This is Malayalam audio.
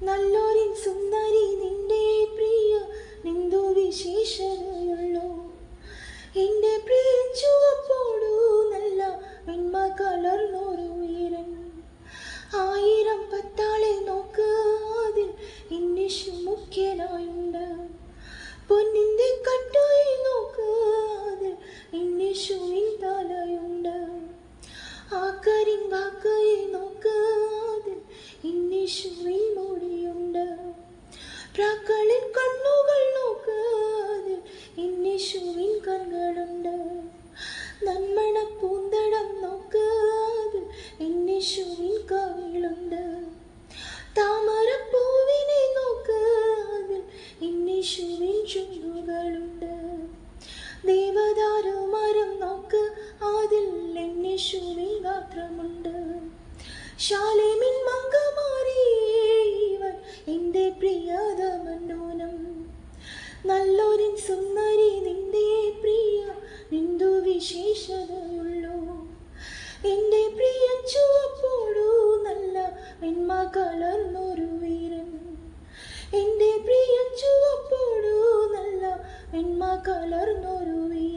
നല്ലൊരിൻ സുന്ദരി നിന്റെ പ്രിയ നിന്ദു വിശേഷതയുള്ളൂ. എൻ്റെ പ്രിയ ചുവപ്പോടു നല്ല വെണ്മ കലർന്നൊരു വീരൻ. 1000 പത്താളെ നോക്ക് അതിൽ ഇന്നിഷു മുഖ്യനായുണ്ട്. പൊന്നിൻ്റെ കട്ടയിൽ നോക്ക് അതിൽ ഇന്നിഷുവിൻ തലയുണ്ട്. ആ കരിങ്കാക്കയെ നോക്ക് അതിൽ ഇന്നിഷുവിൻ മുടിയുണ്ട്. പ്രാക്കളിൻ കണ്ണുകൾ നോക്ക് അതിൽ ഇന്നിഷുവിൻ കണ്ണുകളുണ്ട്. നന്മണ പൂന്തടം നോക്ക് അതിൽ ഇന്നിഷുവിൻ കവിളുണ്ട്. താമരപ്പൂവിനെ നോക്ക് അതിൽ ഇന്നിഷുവിൻ ചുണ്ടുകളുണ്ട്. ദേവദാരു മരം നോക്ക് അതിൽ ഇന്നിഷുവിൻ ഗാത്രമുണ്ട്. ശാലേമിൻ മങ്കമാരിവൻ എൻ്റെ പ്രിയതമനോനം. നല്ലൊരിൻ സുന്ദരി നിന്റെ പ്രിയ നിന്ദു വിശേഷതയുള്ളൂ. എൻ്റെ പ്രിയ ചുവപ്പോടു നല്ല വെണ്മ കലർന്നൊരു വീരൻ. എൻ്റെ പ്രിയ ചുവപ്പോടു നല്ല വെണ്മ കലർന്നൊരു വീരൻ.